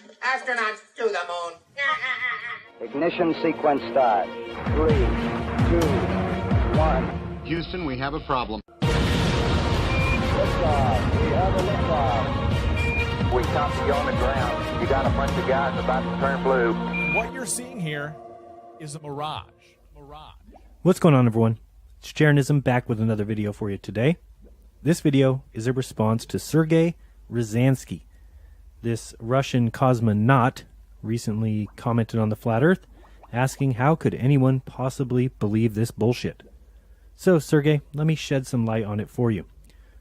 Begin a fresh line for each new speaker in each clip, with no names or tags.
Astronauts to the moon.
Ignition sequence start. 3, 2, 1.
Houston, we have a problem.
Liftoff. We have a liftoff. We copy you on the ground. You got a bunch of guys about to turn blue.
What you're seeing here is a mirage.
What's going on, everyone? It's Jeranism back with another video for you today. This video is a response to Sergey Ryazansky. This Russian cosmonaut recently commented on the Flat Earth, asking how could anyone possibly believe this bullshit. So, Sergey, let me shed some light on it for you.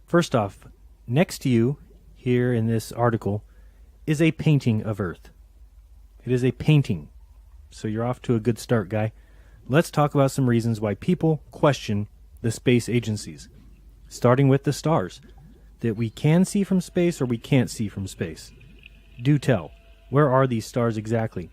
First off, next to you here in this article is a painting of Earth. It is a painting. So you're off to a good start, guy. Let's talk about some reasons why people question the space agencies. Starting with the stars that we can see from space or we can't see from space. Do tell. Where are these stars exactly?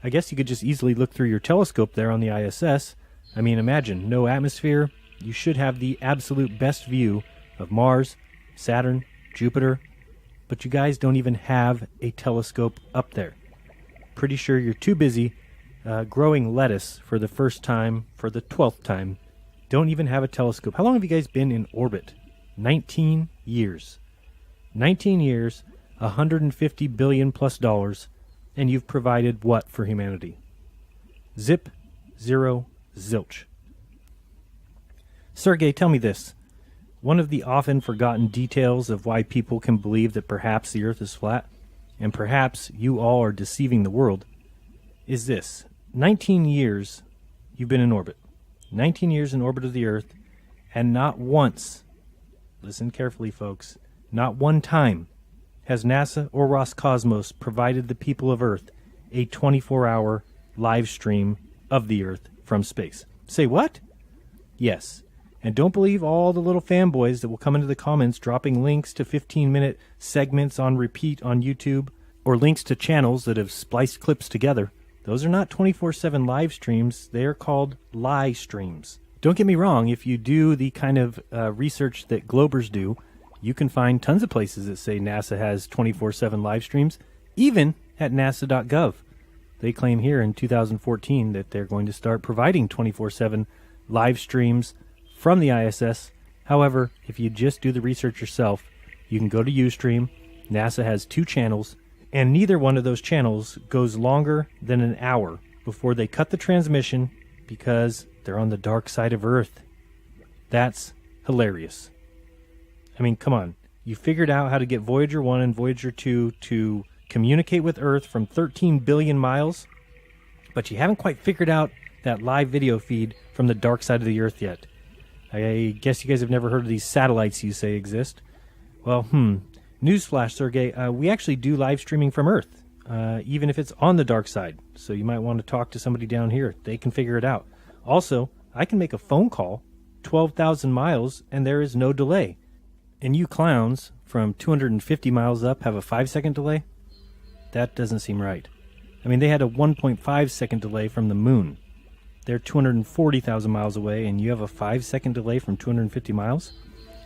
I guess you could just easily look through your telescope there on the ISS. I mean, imagine, no atmosphere. You should have the absolute best view of Mars, Saturn, Jupiter. But you guys don't even have a telescope up there. Pretty sure you're too busy growing lettuce for the first time, for the 12th time. Don't even have a telescope. How long have you guys been in orbit? 19 years. 19 years, $150 billion plus, and you've provided what for humanity? Zip, zero, zilch. Sergey, tell me this. One of the often forgotten details of why people can believe that perhaps the Earth is flat, and perhaps you all are deceiving the world, is this. 19 years you've been in orbit. 19 years in orbit of the Earth, and not once, listen carefully folks, not one time has NASA or Roscosmos provided the people of Earth a 24-hour live stream of the Earth from space. Say what? Yes. And don't believe all the little fanboys that will come into the comments dropping links to 15-minute segments on repeat on YouTube or links to channels that have spliced clips together. Those are not 24/7 live streams. They are called lie streams. Don't get me wrong. If you do the kind of research that Globers do, you can find tons of places that say NASA has 24/7 live streams, even at nasa.gov. They claim here in 2014 that they're going to start providing 24/7 live streams from the ISS. However, if you just do the research yourself, you can go to Ustream. NASA has 2 channels, and neither one of those channels goes longer than an hour before they cut the transmission because they're on the dark side of Earth. That's hilarious. I mean, come on. You figured out how to get Voyager 1 and Voyager 2 to communicate with Earth from 13 billion miles, but you haven't quite figured out that live video feed from the dark side of the Earth yet. I guess you guys have never heard of these satellites you say exist. Well, newsflash, Sergey, we actually do live streaming from Earth, even if it's on the dark side. So you might want to talk to somebody down here. They can figure it out. Also, I can make a phone call 12,000 miles and there is no delay. And you clowns from 250 miles up have a 5-second delay? That doesn't seem right. I mean, they had a 1.5-second delay from the moon. They're 240,000 miles away, and you have a 5-second delay from 250 miles?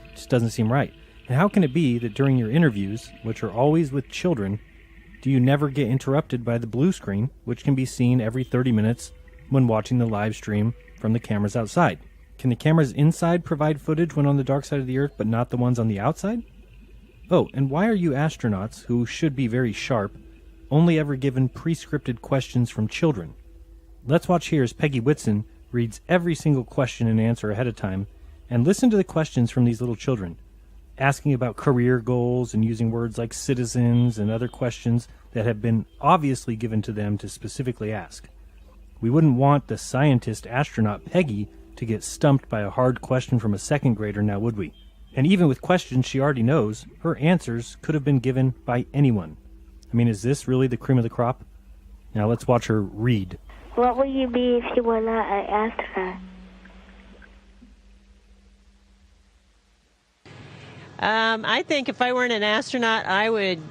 It just doesn't seem right. And how can it be that during your interviews, which are always with children, do you never get interrupted by the blue screen, which can be seen every 30 minutes when watching the live stream from the cameras outside? Can the cameras inside provide footage when on the dark side of the Earth, but not the ones on the outside? Oh, and why are you astronauts, who should be very sharp, only ever given pre-scripted questions from children? Let's watch here as Peggy Whitson reads every single question and answer ahead of time, and listen to the questions from these little children, asking about career goals and using words like citizens and other questions that have been obviously given to them to specifically ask. We wouldn't want the scientist astronaut Peggy to get stumped by a hard question from a second grader, now would we? And even with questions she already knows, her answers could have been given by anyone. I mean, is this really the cream of the crop? Now let's watch her read.
What would you be if you were not an astronaut?
I think if I weren't an astronaut, I would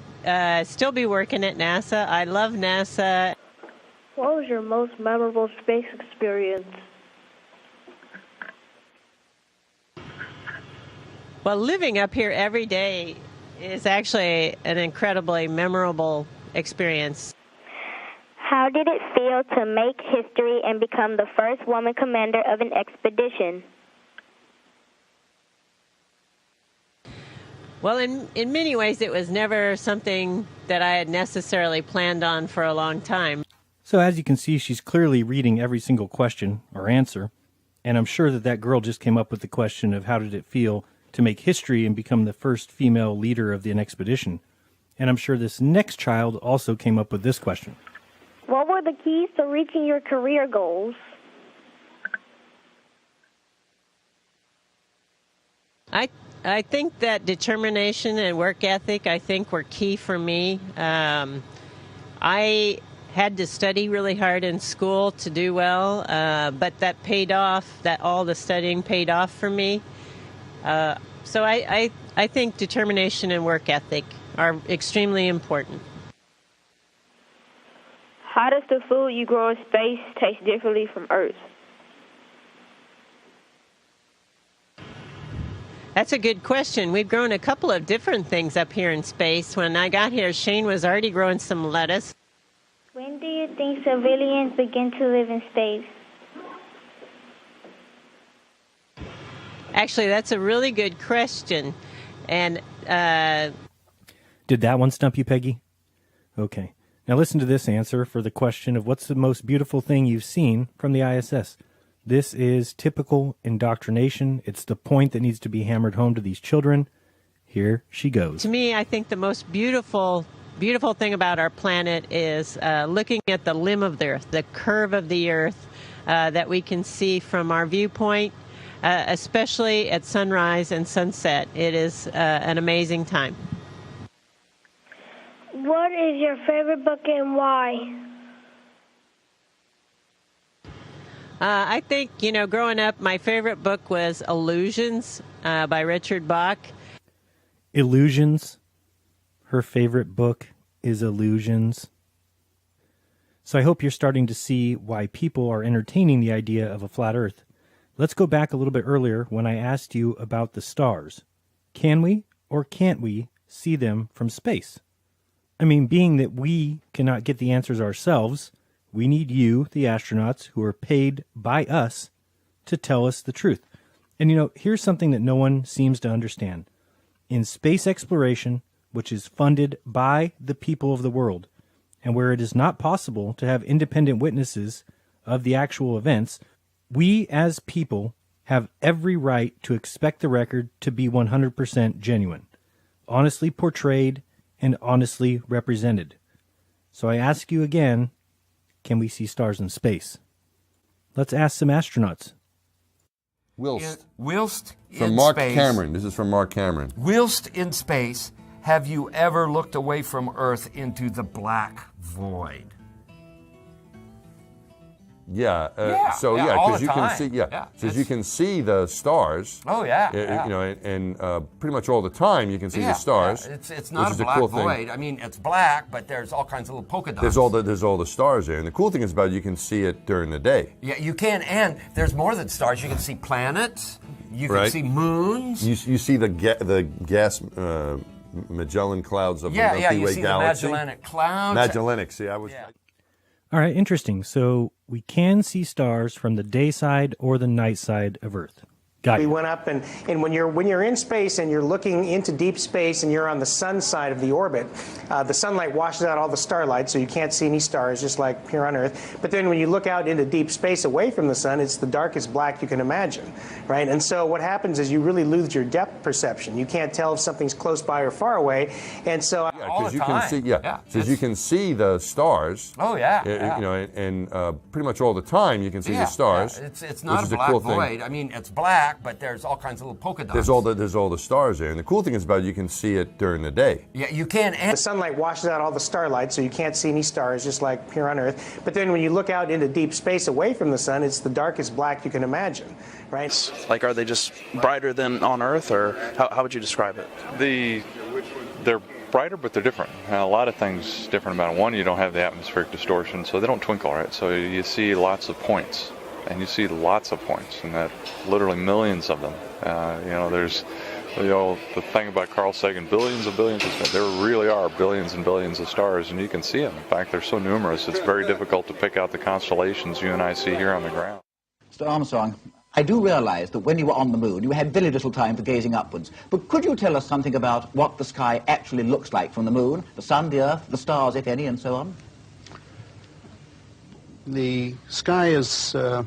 still be working at NASA. I love NASA.
What was your most memorable space experience?
Well, living up here every day is actually an incredibly memorable experience.
How did it feel to make history and become the first woman commander of an expedition?
Well, in many ways, it was never something that I had necessarily planned on for a long time.
So as you can see, she's clearly reading every single question or answer, and I'm sure that that girl just came up with the question of how did it feel to make history and become the first female leader of an expedition. And I'm sure this next child also came up with this question.
What were the keys to reaching your career goals?
I think that determination and work ethic, I think, were key for me. I had to study really hard in school to do well, but that paid off, that all the studying paid off for me. So I think determination and work ethic are extremely important.
How does the food you grow in space taste differently from Earth?
That's a good question. We've grown a couple of different things up here in space. When I got here, Shane was already growing some lettuce.
When do you think civilians begin to live in space?
Actually, that's a really good question. And
Did that one stump you, Peggy? Okay. Now listen to this answer for the question of what's the most beautiful thing you've seen from the ISS. This is typical indoctrination. It's the point that needs to be hammered home to these children. Here she goes.
to me, I think the most beautiful thing about our planet is looking at the limb of the Earth, the curve of the Earth that we can see from our viewpoint, especially at sunrise and sunset. It is an amazing time.
What is your favorite book and why?
I think, growing up, my favorite book was Illusions by Richard Bach.
Illusions. Her favorite book is Illusions. So I hope you're starting to see why people are entertaining the idea of a flat Earth. Let's go back a little bit earlier when I asked you about the stars. Can we or can't we see them from space? I mean, being that we cannot get the answers ourselves, we need you, the astronauts, who are paid by us to tell us the truth. And here's something that no one seems to understand. In space exploration, which is funded by the people of the world, and where it is not possible to have independent witnesses of the actual events, we as people have every right to expect the record to be 100% genuine, honestly portrayed, and honestly represented. So I ask you again, can we see stars in space? Let's ask some astronauts.
Whilst
From
in
Mark
space,
Cameron. This is from Mark Cameron.
Whilst in space, have you ever looked away from Earth into the black void?
Yeah.
All
because
the
you can
time.
see.
Yeah,
Because you can see the stars.
Oh yeah.
And pretty much all the time you can see the stars.
Yeah. It's not
which
a
is
black
cool
void.
thing.
I mean, it's black, but there's all kinds of little polka dots.
There's all the stars there, and the cool thing is about it, you can see it during the day.
Yeah, you can, and there's more than stars. You can see planets. You can
Right.
see moons.
You see the gas Magellan clouds of the Milky
you
Way
see
galaxy.
the Magellanic Clouds.
Magellanic. See, I was.
Yeah.
All right, interesting. So we can see stars from the day side or the night side of Earth. Got
We
you.
went up, and when you're in space and you're looking into deep space and you're on the sun side of the orbit, the sunlight washes out all the starlight, so you can't see any stars, just like here on Earth. But then when you look out into deep space away from the sun, it's the darkest black you can imagine, right? And so what happens is you really lose your depth perception. You can't tell if something's close by or far away, and so
all
Because
the
you
time.
can see,
Yeah,
because you can see the stars.
Oh yeah.
And pretty much all the time you can see the stars.
Yeah. It's
which
not
is
a black
cool thing.
void. I mean, it's black, but there's all kinds of little polka dots.
There's all the stars there, and the cool thing is about it, you can see it during the day.
Yeah, you can, and
the sunlight washes out all the starlight, so you can't see any stars, just like here on Earth. But then when you look out into deep space away from the sun, it's the darkest black you can imagine, right?
Like, are they just brighter than on Earth, or how would you describe it?
They're brighter, but they're different. A lot of things different about them. One, you don't have the atmospheric distortion, so they don't twinkle, right? So you see lots of points, and you see lots of points, and that literally millions of them. There's The thing about Carl Sagan, billions of stars, there really are billions and billions of stars, and you can see them. In fact, they're so numerous, it's very difficult to pick out the constellations you and I see here on the ground.
Mr. Armstrong, I do realize that when you were on the moon, you had very little time for gazing upwards. But could you tell us something about what the sky actually looks like from the moon, the sun, the earth, the stars, if any, and so on?
The sky is a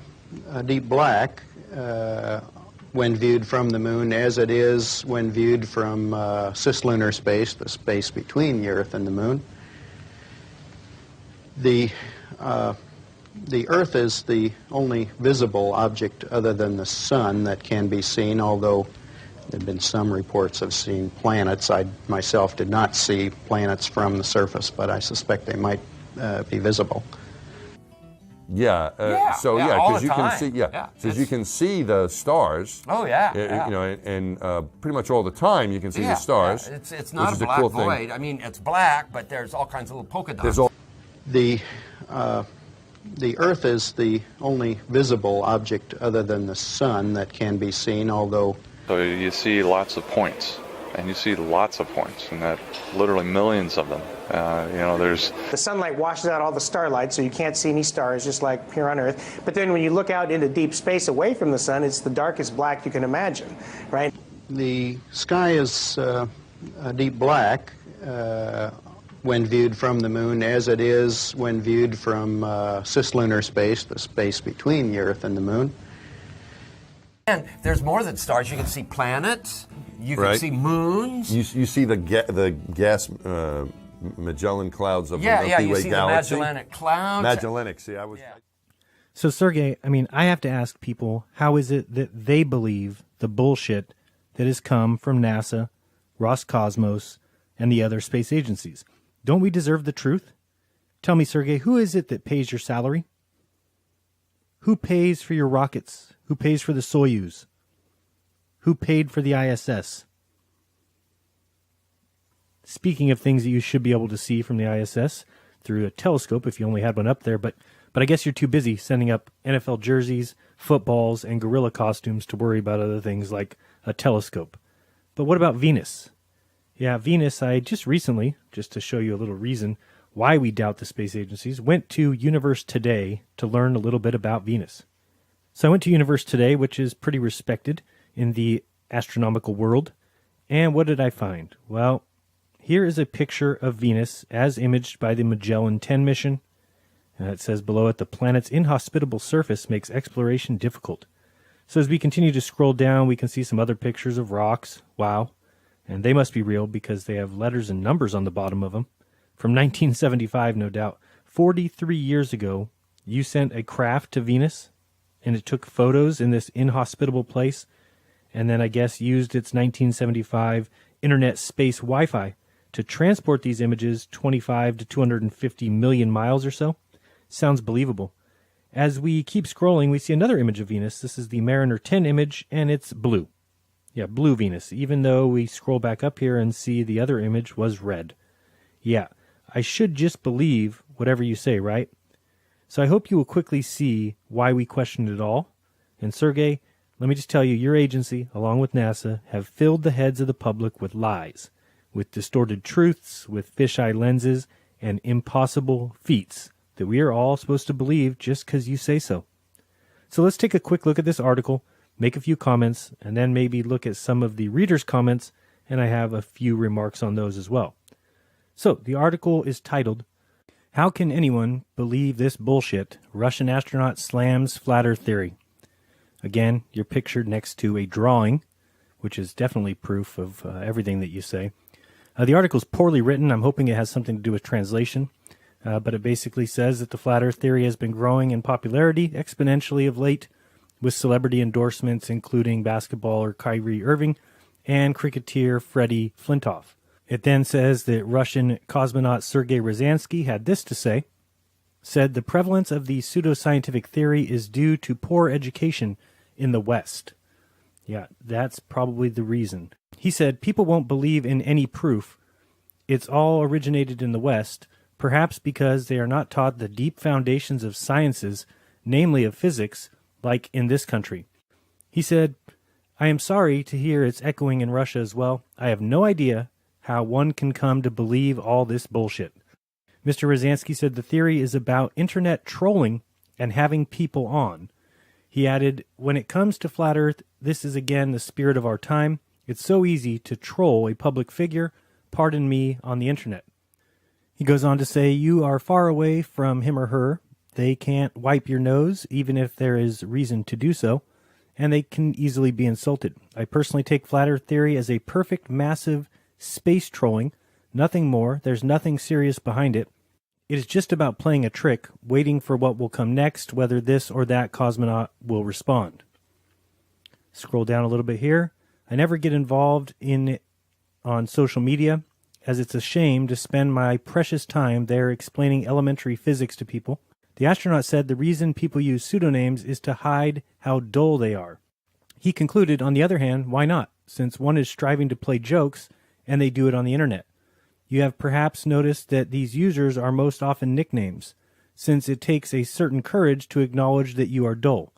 deep black when viewed from the moon, as it is when viewed from cislunar space, the space between the Earth and the moon. The Earth is the only visible object other than the sun that can be seen, although there have been some reports of seeing planets. I myself did not see planets from the surface, but I suspect they might be visible.
Yeah. So because you can see, because you can see the stars.
Oh yeah.
You know, and pretty much all the time you can see the stars.
Yeah. It's not a black
cool
void.
thing.
I mean, it's black, but there's all kinds of little polka dots.
The Earth is the only visible object other than the sun that can be seen, although...
So you see lots of points, and you see lots of points, and that literally millions of them. You know, there's...
The sunlight washes out all the starlight, so you can't see any stars, just like here on Earth. But then when you look out into deep space away from the sun, it's the darkest black you can imagine, right?
The sky is a deep black when viewed from the moon, as it is when viewed from cislunar space, the space between the Earth and the moon.
And there's more than stars. You can see planets. You can see moons.
You see the gas Magellan clouds of the Milky Way galaxy.
You see the Magellanic clouds.
Magellanic. See, I was.
Yeah.
So, Sergey, I mean, I have to ask people, how is it that they believe the bullshit that has come from NASA, Roscosmos, and the other space agencies? Don't we deserve the truth? Tell me, Sergey, who is it that pays your salary? Who pays for your rockets? Who pays for the Soyuz? Who paid for the ISS? Speaking of things that you should be able to see from the ISS through a telescope if you only had one up there, but I guess you're too busy sending up NFL jerseys, footballs, and gorilla costumes to worry about other things like a telescope. But what about Venus? Yeah, Venus, I just recently, just to show you a little reason why we doubt the space agencies, went to Universe Today to learn a little bit about Venus. So I went to Universe Today, which is pretty respected in the astronomical world. And what did I find? Well, here is a picture of Venus as imaged by the Magellan 10 mission. And it says below it, the planet's inhospitable surface makes exploration difficult. So as we continue to scroll down, we can see some other pictures of rocks. Wow. And they must be real because they have letters and numbers on the bottom of them. From 1975, no doubt. 43 years ago, you sent a craft to Venus, and it took photos in this inhospitable place, and then I guess used its 1975 internet space Wi-Fi to transport these images 25 to 250 million miles or so. Sounds believable. As we keep scrolling, we see another image of Venus. This is the Mariner 10 image, and it's blue. Yeah, blue Venus, even though we scroll back up here and see the other image was red. Yeah, I should just believe whatever you say, right? So I hope you will quickly see why we questioned it all. And Sergey, let me just tell you, your agency, along with NASA, have filled the heads of the public with lies, with distorted truths, with fisheye lenses, and impossible feats that we are all supposed to believe just because you say so. So let's take a quick look at this article, make a few comments, and then maybe look at some of the readers' comments, and I have a few remarks on those as well. So the article is titled, "How Can Anyone Believe This Bullshit? Russian Astronaut Slams Flat Earth Theory." Again, you're pictured next to a drawing, which is definitely proof of everything that you say. The article is poorly written. I'm hoping it has something to do with translation. But it basically says that the Flat Earth theory has been growing in popularity exponentially of late, with celebrity endorsements including basketballer Kyrie Irving and cricketer Freddie Flintoff. It then says that Russian cosmonaut Sergey Ryazansky had this to say, said the prevalence of the pseudoscientific theory is due to poor education in the West. Yeah, that's probably the reason. He said people won't believe in any proof. It's all originated in the West, perhaps because they are not taught the deep foundations of sciences, namely of physics, like in this country. He said, I am sorry to hear it's echoing in Russia as well. I have no idea how one can come to believe all this bullshit. Mr. Ryazansky said the theory is about internet trolling and having people on. He added, when it comes to Flat Earth, this is again the spirit of our time. It's so easy to troll a public figure, pardon me, on the internet. He goes on to say, you are far away from him or her. They can't wipe your nose, even if there is reason to do so, and they can easily be insulted. I personally take Flat Earth theory as a perfect, massive space trolling. Nothing more. There's nothing serious behind it. It is just about playing a trick, waiting for what will come next, whether this or that cosmonaut will respond. Scroll down a little bit here. I never get involved in it on social media, as it's a shame to spend my precious time there explaining elementary physics to people. The astronaut said the reason people use pseudonyms is to hide how dull they are. He concluded, on the other hand, why not, since one is striving to play jokes and they do it on the internet. You have perhaps noticed that these users are most often nicknames, since it takes a certain courage to acknowledge that you are dull.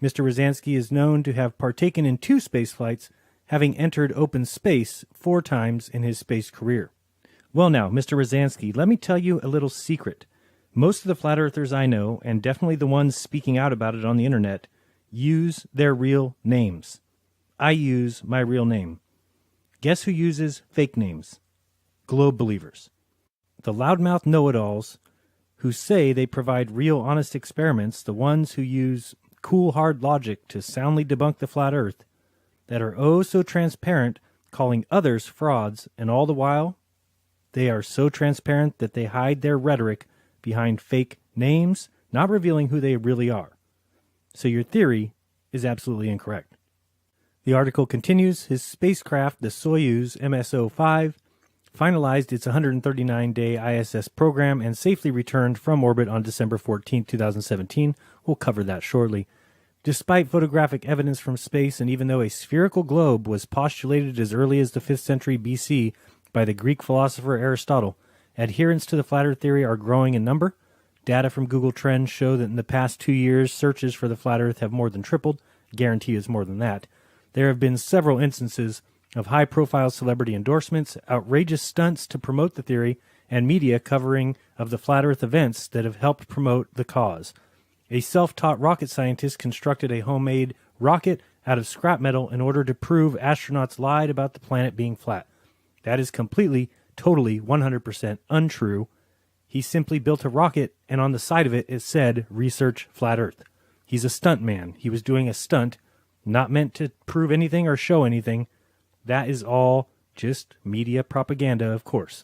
Mr. Ryazansky is known to have partaken in 2 space flights, having entered open space 4 times in his space career. Well now, Mr. Ryazansky, let me tell you a little secret. Most of the flat earthers I know, and definitely the ones speaking out about it on the internet, use their real names. I use my real name. Guess who uses fake names? Globe believers. The loudmouth know-it-alls who say they provide real honest experiments, the ones who use cool hard logic to soundly debunk the flat earth, that are oh so transparent, calling others frauds, and all the while, they are so transparent that they hide their rhetoric behind fake names, not revealing who they really are. So your theory is absolutely incorrect. The article continues, his spacecraft, the Soyuz MSO-5, finalized its 139-day ISS program and safely returned from orbit on December 14, 2017. We'll cover that shortly. Despite photographic evidence from space, and even though a spherical globe was postulated as early as the 5th century BC by the Greek philosopher Aristotle, adherents to the flat earth theory are growing in number. Data from Google Trends show that in the past 2 years, searches for the flat earth have more than tripled. Guarantee it's more than that. There have been several instances of high-profile celebrity endorsements, outrageous stunts to promote the theory, and media covering of the flat earth events that have helped promote the cause. A self-taught rocket scientist constructed a homemade rocket out of scrap metal in order to prove astronauts lied about the planet being flat. That is completely, totally, 100% untrue. He simply built a rocket, and on the side of it, it said, research flat earth. He's a stunt man. He was doing a stunt, not meant to prove anything or show anything. That is all just media propaganda, of course.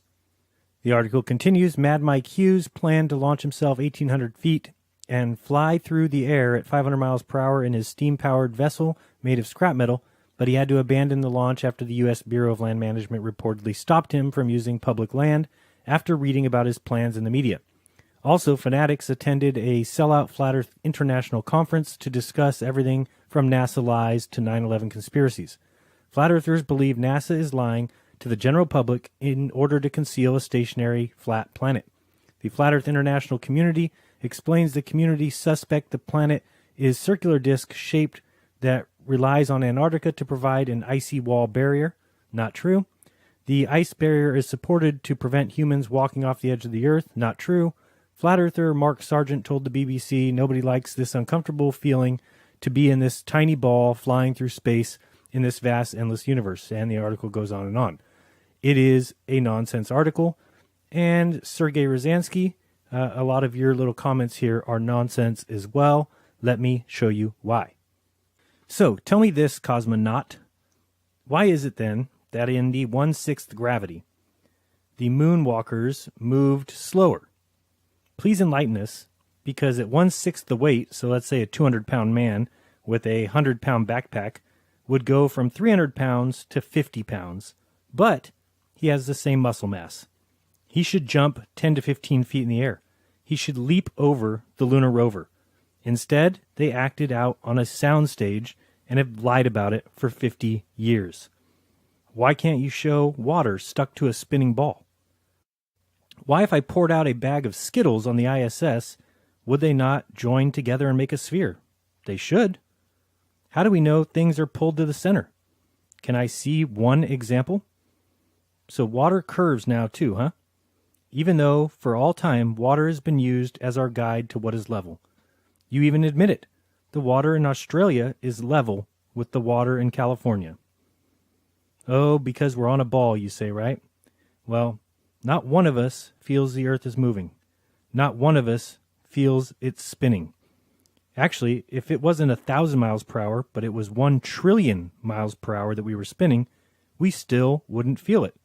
The article continues, Mad Mike Hughes planned to launch himself 1,800 feet and fly through the air at 500 miles per hour in his steam-powered vessel made of scrap metal, but he had to abandon the launch after the U.S. Bureau of Land Management reportedly stopped him from using public land after reading about his plans in the media. Also, fanatics attended a sellout Flat Earth International conference to discuss everything from NASA lies to 9/11 conspiracies. Flat Earthers believe NASA is lying to the general public in order to conceal a stationary flat planet. The Flat Earth International community explains the community suspect the planet is circular disc shaped that relies on Antarctica to provide an icy wall barrier. Not true. The ice barrier is supported to prevent humans walking off the edge of the Earth. Not true. Flat Earther Mark Sargent told the BBC nobody likes this uncomfortable feeling to be in this tiny ball flying through space in this vast, endless universe. And the article goes on and on. It is a nonsense article. And Sergey Ryazansky, a lot of your little comments here are nonsense as well. Let me show you why. So, tell me this, cosmonaut. Why is it then that in the 1/6 gravity, the moonwalkers moved slower? Please enlighten us, because at 1/6 the weight, so let's say a 200-pound man with a 100-pound backpack would go from 300 pounds to 50 pounds, but he has the same muscle mass. He should jump 10 to 15 feet in the air. He should leap over the lunar rover. Instead, they acted out on a soundstage and have lied about it for 50 years. Why can't you show water stuck to a spinning ball? Why, if I poured out a bag of Skittles on the ISS, would they not join together and make a sphere? They should. How do we know things are pulled to the center? Can I see one example? So water curves now too, huh? Even though for all time water has been used as our guide to what is level. You even admit it. The water in Australia is level with the water in California. Oh, because we're on a ball, you say, right? Well, not one of us feels the earth is moving. Not one of us feels it's spinning. Actually, if it wasn't 1,000 miles per hour, but it was 1 trillion miles per hour that we were spinning, we still wouldn't feel it.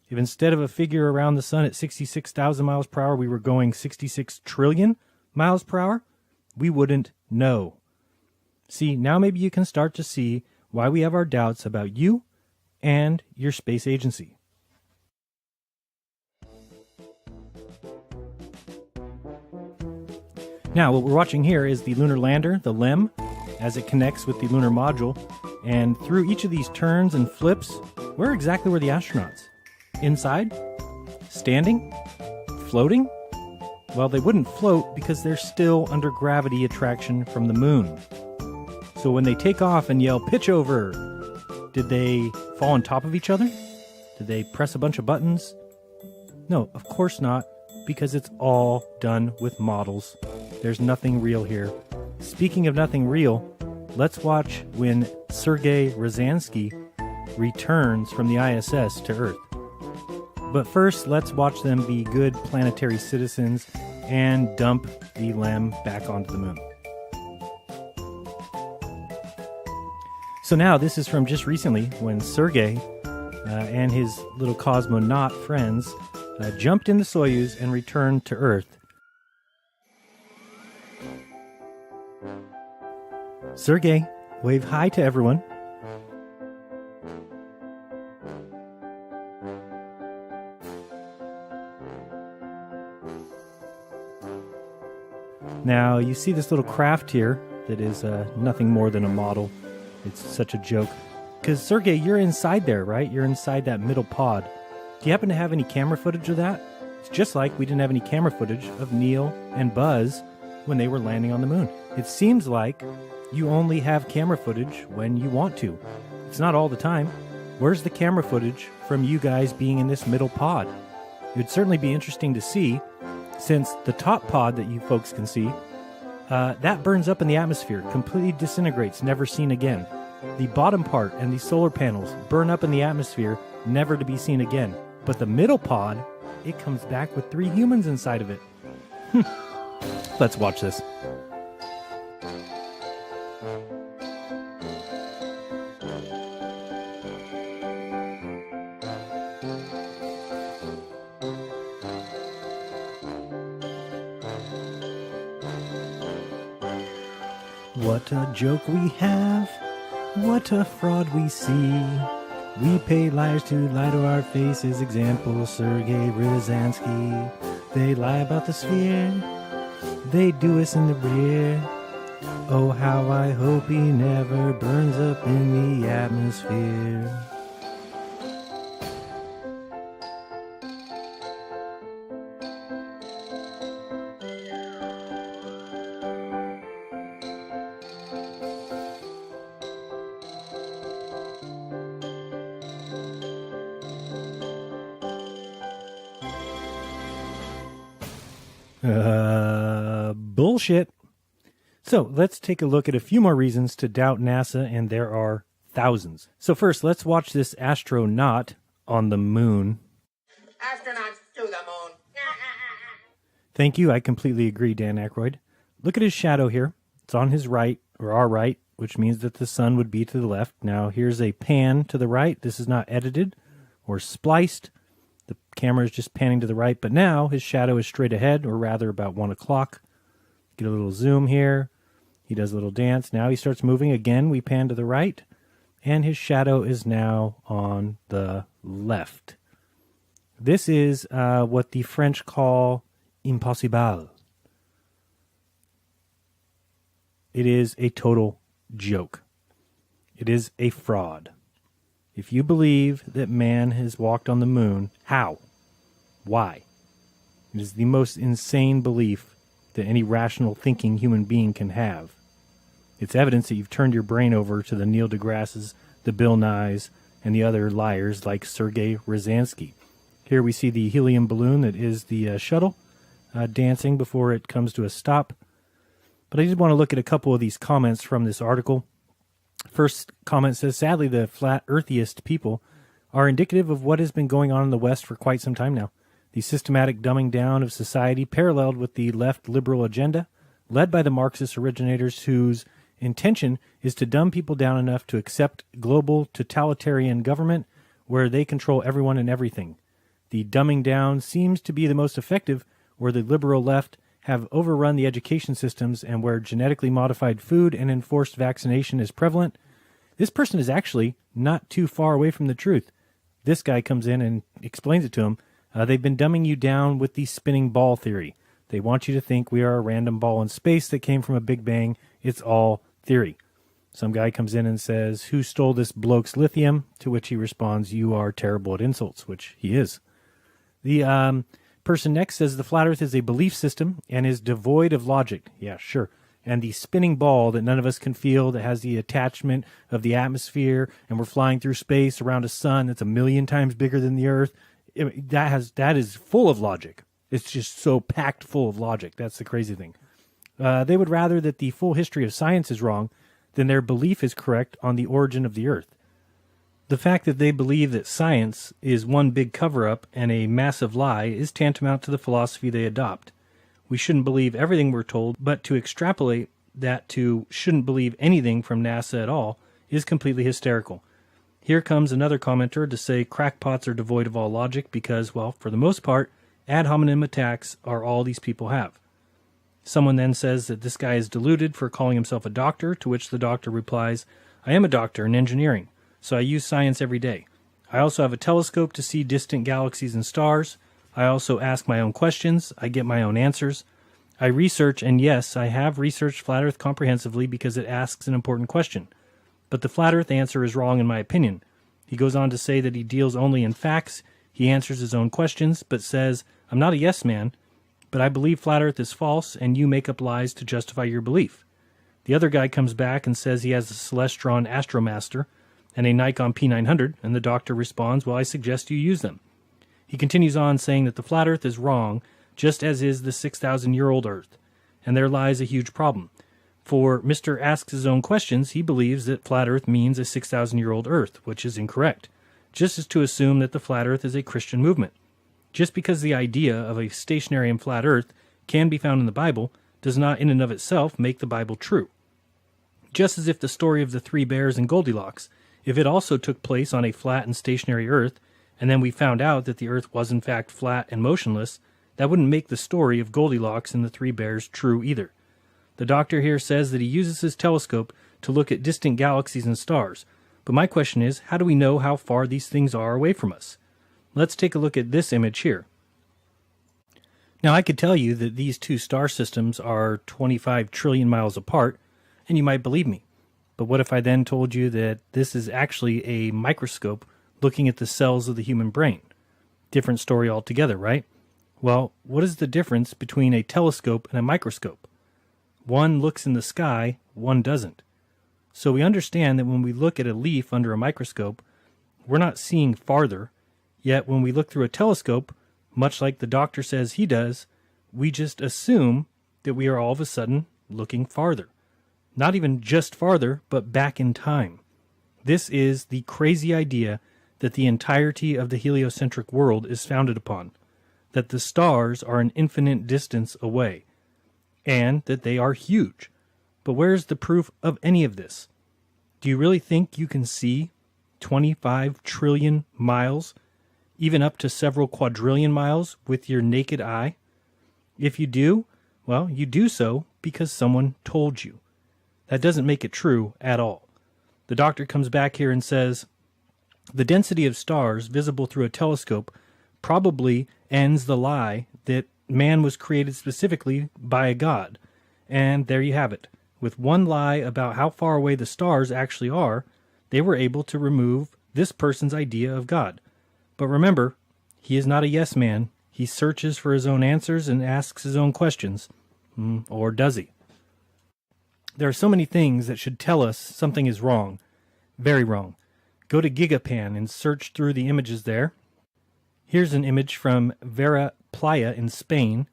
If instead of a figure around the sun at 66,000 miles per hour, we were going 66 trillion miles per hour, we wouldn't know. See, now maybe you can start to see why we have our doubts about you and your space agency. Now, what we're watching here is the lunar lander, the LEM, as it connects with the lunar module. And through each of these turns and flips, where exactly were the astronauts? Inside? Standing? Floating? Well, they wouldn't float because they're still under gravity attraction from the moon. So when they take off and yell, "Pitch over," did they fall on top of each other? Did they press a bunch of buttons? No, of course not, because it's all done with models. There's nothing real here. Speaking of nothing real, let's watch when Sergey Ryazansky returns from the ISS to Earth. But first, let's watch them be good planetary citizens and dump the LEM back onto the moon. So now, this is from just recently when Sergey and his little cosmonaut friends jumped in the Soyuz and returned to Earth. Sergey, wave hi to everyone. Now, you see this little craft here that is nothing more than a model. It's such a joke. Because, Sergey, you're inside there, right? You're inside that middle pod. Do you happen to have any camera footage of that? It's just like we didn't have any camera footage of Neil and Buzz when they were landing on the moon. It seems like you only have camera footage when you want to. It's not all the time. Where's the camera footage from you guys being in this middle pod? It would certainly be interesting to see, since the top pod that you folks can see, that burns up in the atmosphere, completely disintegrates, never seen again. The bottom part and the solar panels burn up in the atmosphere, never to be seen again. But the middle pod, it comes back with 3 humans inside of it. Let's watch this. What a joke we have, what a fraud we see. We pay liars to lie to our faces, example Sergey Ryazansky. They lie about the sphere, they do us in the rear. Oh, how I hope he never burns up in the atmosphere. Bullshit. So let's take a look at a few more reasons to doubt NASA, and there are thousands. So first, let's watch this astronaut on the moon.
Astronauts to the moon.
Thank you. I completely agree, Dan Aykroyd. Look at his shadow here. It's on his right, or our right, which means that the sun would be to the left. Now, here's a pan to the right. This is not edited or spliced. The camera is just panning to the right, but now his shadow is straight ahead, or rather about 1 o'clock. Get a little zoom here. He does a little dance. Now he starts moving again. We pan to the right, and his shadow is now on the left. This is what the French call impossible. It is a total joke. It is a fraud. If you believe that man has walked on the moon, how? Why? It is the most insane belief that any rational thinking human being can have. It's evidence that you've turned your brain over to the Neil deGrasse's, the Bill Nyes, and the other liars like Sergey Ryazansky. Here we see the helium balloon that is the shuttle dancing before it comes to a stop. But I did want to look at a couple of these comments from this article. First comment says, sadly, the flat earthiest people are indicative of what has been going on in the West for quite some time now. The systematic dumbing down of society paralleled with the left liberal agenda, led by the Marxist originators whose intention is to dumb people down enough to accept global totalitarian government where they control everyone and everything. The dumbing down seems to be the most effective where the liberal left have overrun the education systems and where genetically modified food and enforced vaccination is prevalent. This person is actually not too far away from the truth. This guy comes in and explains it to him. They've been dumbing you down with the spinning ball theory. They want you to think we are a random ball in space that came from a big bang. It's all theory. Some guy comes in and says, who stole this bloke's lithium? To which he responds, you are terrible at insults, which he is. The person next says the flat earth is a belief system and is devoid of logic. Yeah, sure. And the spinning ball that none of us can feel, that has the attachment of the atmosphere, and we're flying through space around a sun that's 1,000,000 times bigger than the earth, that is full of logic. It's just so packed full of logic. That's the crazy thing. They would rather that the full history of science is wrong than their belief is correct on the origin of the earth. The fact that they believe that science is one big cover-up and a massive lie is tantamount to the philosophy they adopt. We shouldn't believe everything we're told, but to extrapolate that to shouldn't believe anything from NASA at all is completely hysterical. Here comes another commenter to say crackpots are devoid of all logic because, well, for the most part, ad hominem attacks are all these people have. Someone then says that this guy is deluded for calling himself a doctor, to which the doctor replies, I am a doctor in engineering, so I use science every day. I also have a telescope to see distant galaxies and stars. I also ask my own questions. I get my own answers. I research, and yes, I have researched Flat Earth comprehensively because it asks an important question. But the Flat Earth answer is wrong in my opinion. He goes on to say that he deals only in facts. He answers his own questions, but says, I'm not a yes man, but I believe Flat Earth is false, and you make up lies to justify your belief. The other guy comes back and says he has a Celestron Astromaster and a Nikon P900, and the doctor responds, well, I suggest you use them. He continues on saying that the Flat Earth is wrong, just as is the 6,000-year-old Earth, and there lies a huge problem. For Mr. Asks His Own Questions, he believes that Flat Earth means a 6,000-year-old Earth, which is incorrect, just as to assume that the Flat Earth is a Christian movement. Just because the idea of a stationary and flat Earth can be found in the Bible does not in and of itself make the Bible true. Just as if the story of the three bears and Goldilocks, if it also took place on a flat and stationary Earth, and then we found out that the Earth was in fact flat and motionless, that wouldn't make the story of Goldilocks and the three bears true either. The doctor here says that he uses his telescope to look at distant galaxies and stars, but my question is, how do we know how far these things are away from us? Let's take a look at this image here. Now, I could tell you that these two star systems are 25 trillion miles apart, and you might believe me. But what if I then told you that this is actually a microscope looking at the cells of the human brain? Different story altogether, right? Well, what is the difference between a telescope and a microscope? One looks in the sky, one doesn't. So we understand that when we look at a leaf under a microscope, we're not seeing farther, yet when we look through a telescope, much like the doctor says he does, we just assume that we are all of a sudden looking farther. Not even just farther, but back in time. This is the crazy idea that the entirety of the heliocentric world is founded upon, that the stars are an infinite distance away, and that they are huge. But where's the proof of any of this? Do you really think you can see 25 trillion miles, even up to several quadrillion miles, with your naked eye? If you do, well, you do so because someone told you. That doesn't make it true at all. The doctor comes back here and says, the density of stars visible through a telescope probably ends the lie that man was created specifically by a god. And there you have it. With one lie about how far away the stars actually are, they were able to remove this person's idea of God. But remember, he is not a yes man. He searches for his own answers and asks his own questions. Or does he? There are so many things that should tell us something is wrong. Very wrong. Go to Gigapan and search through the images there. Here's an image from Vera Playa in Spain.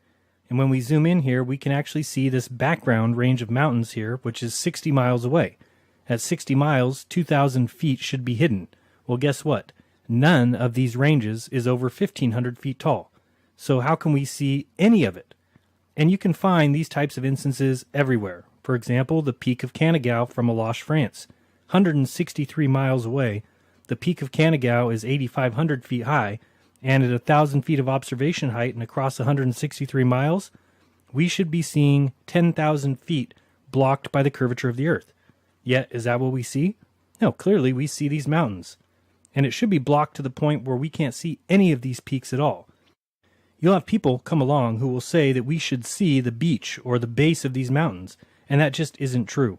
And when we zoom in here, we can actually see this background range of mountains here, which is 60 miles away. At 60 miles, 2,000 feet should be hidden. Well, guess what? None of these ranges is over 1,500 feet tall. So how can we see any of it? And you can find these types of instances everywhere. For example, the Peak of Canigou from Aloche, France. 163 miles away, the Peak of Canigou is 8,500 feet high, and at 1,000 feet of observation height and across 163 miles, we should be seeing 10,000 feet blocked by the curvature of the Earth. Yet, is that what we see? No, clearly we see these mountains. And it should be blocked to the point where we can't see any of these peaks at all. You'll have people come along who will say that we should see the beach or the base of these mountains, and that just isn't true.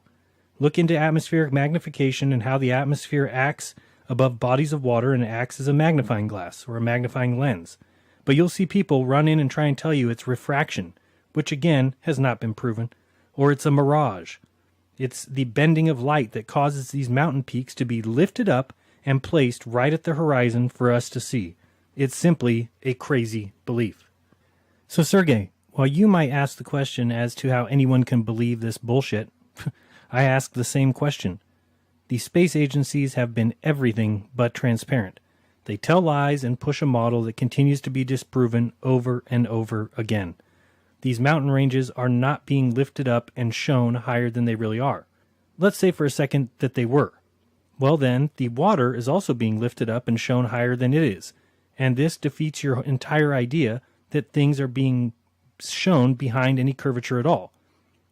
Look into atmospheric magnification and how the atmosphere acts above bodies of water and acts as a magnifying glass or a magnifying lens. But you'll see people run in and try and tell you it's refraction, which again has not been proven, or it's a mirage. It's the bending of light that causes these mountain peaks to be lifted up and placed right at the horizon for us to see. It's simply a crazy belief. So Sergey, while you might ask the question as to how anyone can believe this bullshit, I ask the same question. The space agencies have been everything but transparent. They tell lies and push a model that continues to be disproven over and over again. These mountain ranges are not being lifted up and shown higher than they really are. Let's say for a second that they were. Well then, the water is also being lifted up and shown higher than it is. And this defeats your entire idea that things are being shown behind any curvature at all.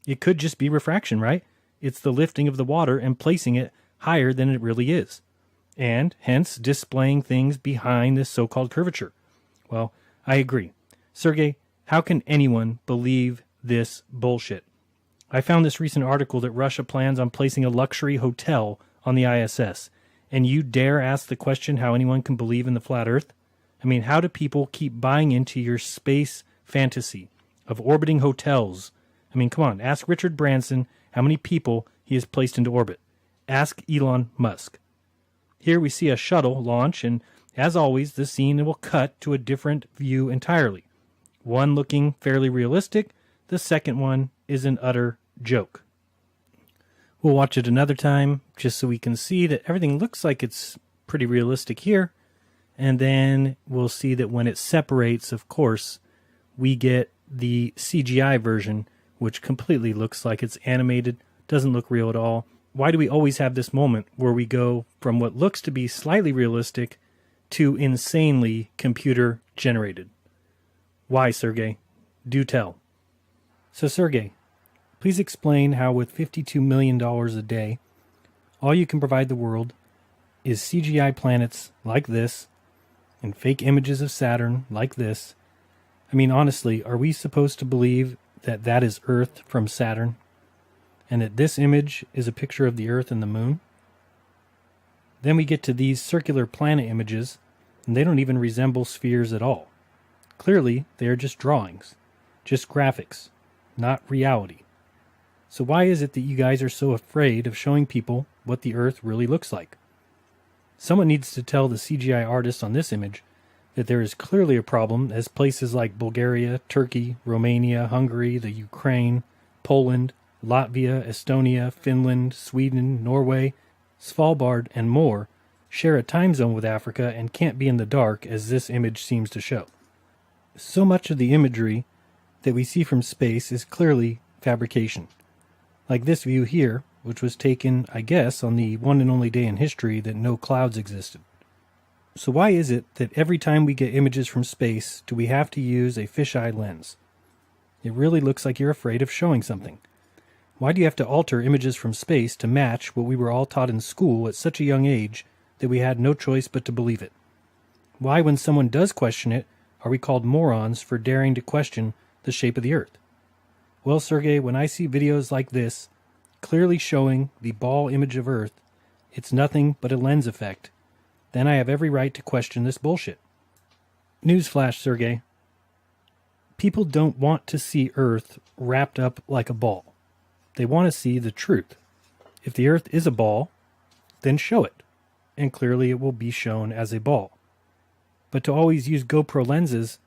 It could just be refraction, right? It's the lifting of the water and placing it higher than it really is. And hence displaying things behind this so-called curvature. Well, I agree. Sergey, how can anyone believe this bullshit? I found this recent article that Russia plans on placing a luxury hotel on the ISS. And you dare ask the question how anyone can believe in the flat Earth? I mean, how do people keep buying into your space fantasy of orbiting hotels? I mean, come on, ask Richard Branson how many people he has placed into orbit. Ask Elon Musk. Here we see a shuttle launch, and as always, the scene will cut to a different view entirely. One looking fairly realistic, the second one is an utter joke. We'll watch it another time, just so we can see that everything looks like it's pretty realistic here. And then we'll see that when it separates, of course, we get the CGI version, which completely looks like it's animated, doesn't look real at all. Why do we always have this moment where we go from what looks to be slightly realistic to insanely computer generated? Why, Sergey? Do tell. So, Sergey, please explain how with $52 million a day, all you can provide the world is CGI planets like this and fake images of Saturn like this. I mean, honestly, are we supposed to believe that that is Earth from Saturn? And that this image is a picture of the Earth and the Moon? Then we get to these circular planet images, and they don't even resemble spheres at all. Clearly, they are just drawings, just graphics, not reality. So why is it that you guys are so afraid of showing people what the Earth really looks like? Someone needs to tell the CGI artist on this image that there is clearly a problem, as places like Bulgaria, Turkey, Romania, Hungary, the Ukraine, Poland, Latvia, Estonia, Finland, Sweden, Norway, Svalbard, and more share a time zone with Africa and can't be in the dark, as this image seems to show. So much of the imagery that we see from space is clearly fabrication. Like this view here, which was taken, I guess, on the one and only day in history that no clouds existed. So why is it that every time we get images from space do we have to use a fisheye lens? It really looks like you're afraid of showing something. Why do you have to alter images from space to match what we were all taught in school at such a young age that we had no choice but to believe it? Why, when someone does question it, are we called morons for daring to question the shape of the Earth? Well, Sergey, when I see videos like this, clearly showing the ball image of Earth, it's nothing but a lens effect, then I have every right to question this bullshit. Newsflash, Sergey. People don't want to see Earth wrapped up like a ball. They want to see the truth. If the Earth is a ball, then show it, and clearly it will be shown as a ball. But to always use GoPro lenses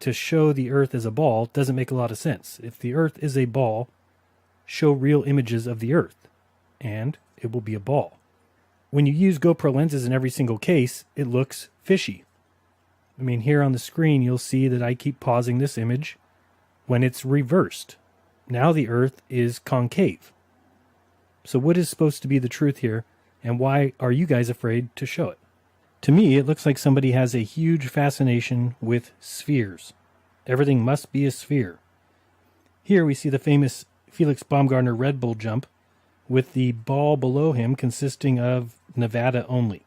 to show the Earth as a ball doesn't make a lot of sense. If the Earth is a ball, show real images of the Earth, and it will be a ball. When you use GoPro lenses in every single case, it looks fishy. I mean, here on the screen, you'll see that I keep pausing this image when it's reversed. Now the Earth is concave. So what is supposed to be the truth here, and why are you guys afraid to show it? To me, it looks like somebody has a huge fascination with spheres. Everything must be a sphere. Here we see the famous Felix Baumgartner Red Bull jump, with the ball below him consisting of Nevada only.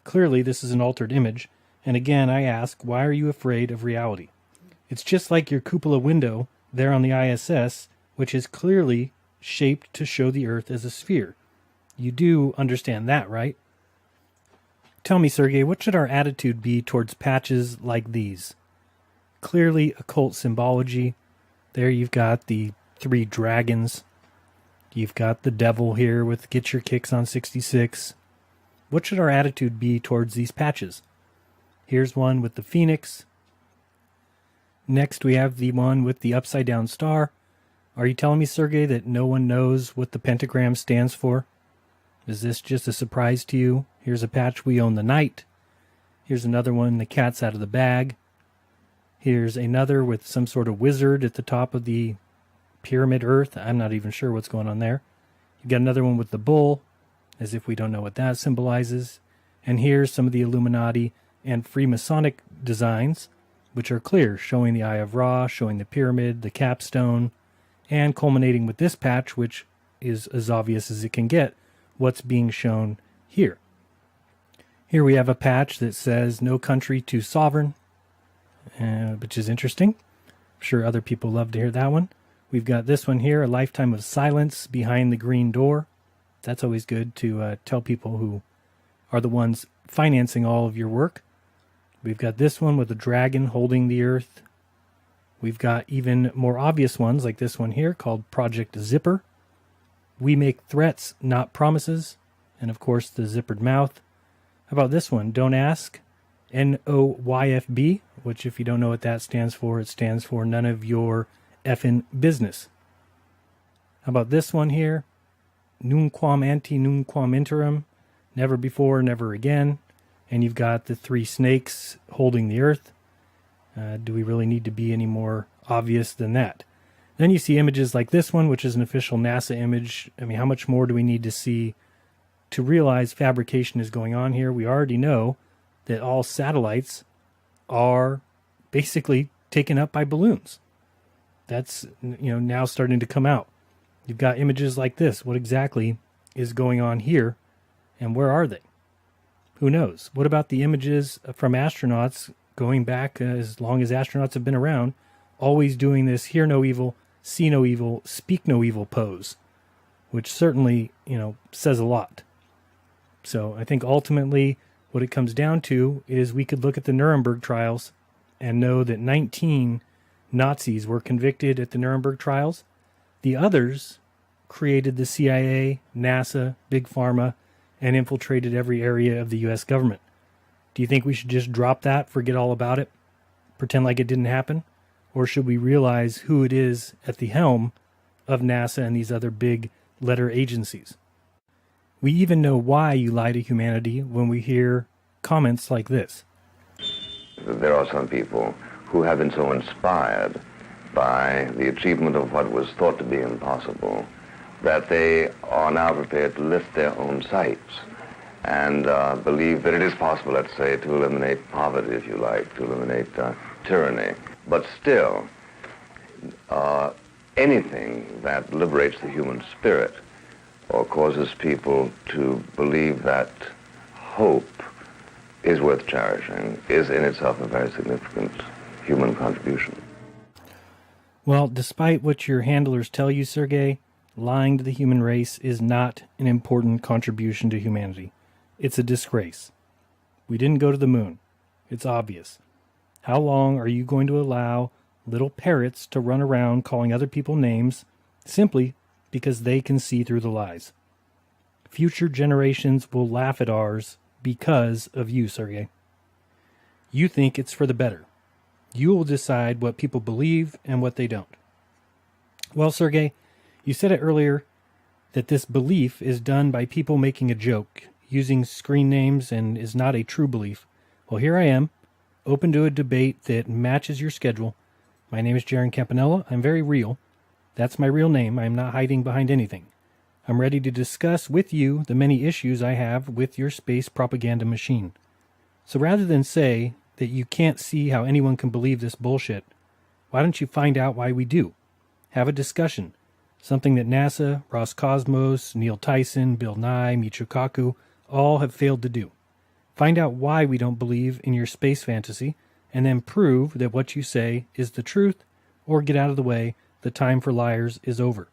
Clearly, this is an altered image, and again, I ask, why are you afraid of reality? It's just like your cupola window there on the ISS, which is clearly shaped to show the Earth as a sphere. You do understand that, right? Tell me, Sergey, what should our attitude be towards patches like these? Clearly occult symbology. There you've got the 3 dragons. You've got the devil here with Get Your Kicks on 66. What should our attitude be towards these patches? Here's one with the phoenix. Next we have the one with the upside down star. Are you telling me, Sergey, that no one knows what the pentagram stands for? Is this just a surprise to you? Here's a patch, We Own the Night. Here's another one, The Cat's Out of the Bag. Here's another with some sort of wizard at the top of the pyramid Earth. I'm not even sure what's going on there. You got another one with the bull, as if we don't know what that symbolizes. And here's some of the Illuminati and Freemasonic designs, which are clear, showing the Eye of Ra, showing the pyramid, the capstone, and culminating with this patch, which is as obvious as it can get, what's being shown here. Here we have a patch that says No Country Too Sovereign, which is interesting. I'm sure other people love to hear that one. We've got this one here, A Lifetime of Silence Behind the Green Door. That's always good to tell people who are the ones financing all of your work. We've got this one with a dragon holding the Earth. We've got even more obvious ones like this one here called Project Zipper. We make threats, not promises. And of course the zippered mouth. How about this one? Don't ask. NOYFB, which if you don't know what that stands for, it stands for none of your effing business. How about this one here? Nunquam ante nunquam interim. Never before, never again. And you've got the 3 snakes holding the Earth. Do we really need to be any more obvious than that? Then you see images like this one, which is an official NASA image. I mean, how much more do we need to see to realize fabrication is going on here? We already know that all satellites are basically taken up by balloons. That's, now starting to come out. You've got images like this. What exactly is going on here, and where are they? Who knows? What about the images from astronauts going back as long as astronauts have been around, always doing this hear no evil, see no evil, speak no evil pose, which certainly, says a lot. So I think ultimately what it comes down to is we could look at the Nuremberg trials and know that 19 Nazis were convicted at the Nuremberg trials. The others created the CIA, NASA, Big Pharma, and infiltrated every area of the U.S. government. Do you think we should just drop that, forget all about it, pretend like it didn't happen? Or should we realize who it is at the helm of NASA and these other big letter agencies? We even know why you lie to humanity when we hear comments like this.
There are some people who have been so inspired by the achievement of what was thought to be impossible that they are now prepared to lift their own sights and believe that it is possible, let's say, to eliminate poverty, if you like, to eliminate tyranny. But still, anything that liberates the human spirit or causes people to believe that hope is worth cherishing is in itself a very significant human contribution.
Well, despite what your handlers tell you, Sergey, lying to the human race is not an important contribution to humanity. It's a disgrace. We didn't go to the moon. It's obvious. How long are you going to allow little parrots to run around calling other people names simply because they can see through the lies. Future generations will laugh at ours because of you, Sergey. You think it's for the better. You will decide what people believe and what they don't. Well, Sergey, you said it earlier that this belief is done by people making a joke, using screen names, and is not a true belief. Well, here I am, open to a debate that matches your schedule. My name is Jeran Campanella. I'm very real. That's my real name. I'm not hiding behind anything. I'm ready to discuss with you the many issues I have with your space propaganda machine. So rather than say that you can't see how anyone can believe this bullshit, why don't you find out why we do? Have a discussion. Something that NASA, Roscosmos, Neil Tyson, Bill Nye, Michio Kaku all have failed to do. Find out why we don't believe in your space fantasy, and then prove that what you say is the truth, or get out of the way. The time for liars is over.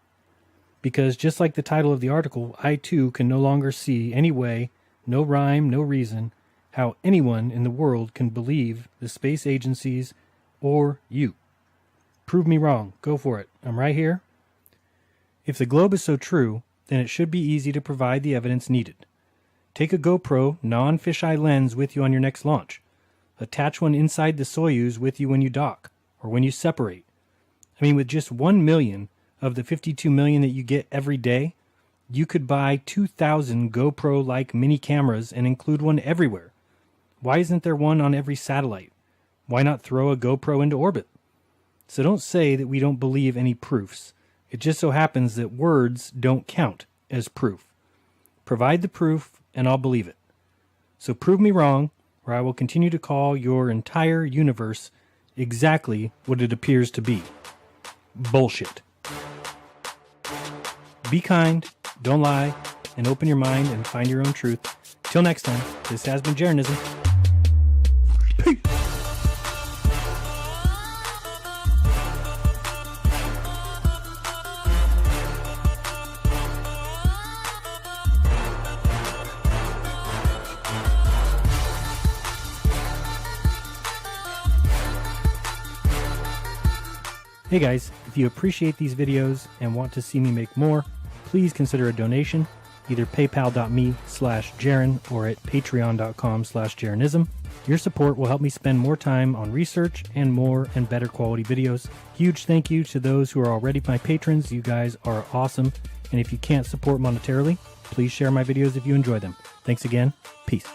Because just like the title of the article, I too can no longer see any way, no rhyme, no reason, how anyone in the world can believe the space agencies or you. Prove me wrong. Go for it. I'm right here. If the globe is so true, then it should be easy to provide the evidence needed. Take a GoPro non-fisheye lens with you on your next launch. Attach one inside the Soyuz with you when you dock, or when you separate. I mean, with just 1 million of the 52 million that you get every day, you could buy 2,000 GoPro-like mini cameras and include one everywhere. Why isn't there one on every satellite? Why not throw a GoPro into orbit? So don't say that we don't believe any proofs. It just so happens that words don't count as proof. Provide the proof, and I'll believe it. So prove me wrong, or I will continue to call your entire universe exactly what it appears to be. Bullshit. Be kind, don't lie, and open your mind and find your own truth. Till next time, this has been Jeranism. Peace. Hey guys, if you appreciate these videos and want to see me make more, please consider a donation, either paypal.me/Jeran or at patreon.com/Jeranism. Your support will help me spend more time on research and more and better quality videos. Huge thank you to those who are already my patrons. You guys are awesome. And if you can't support monetarily, please share my videos if you enjoy them. Thanks again. Peace.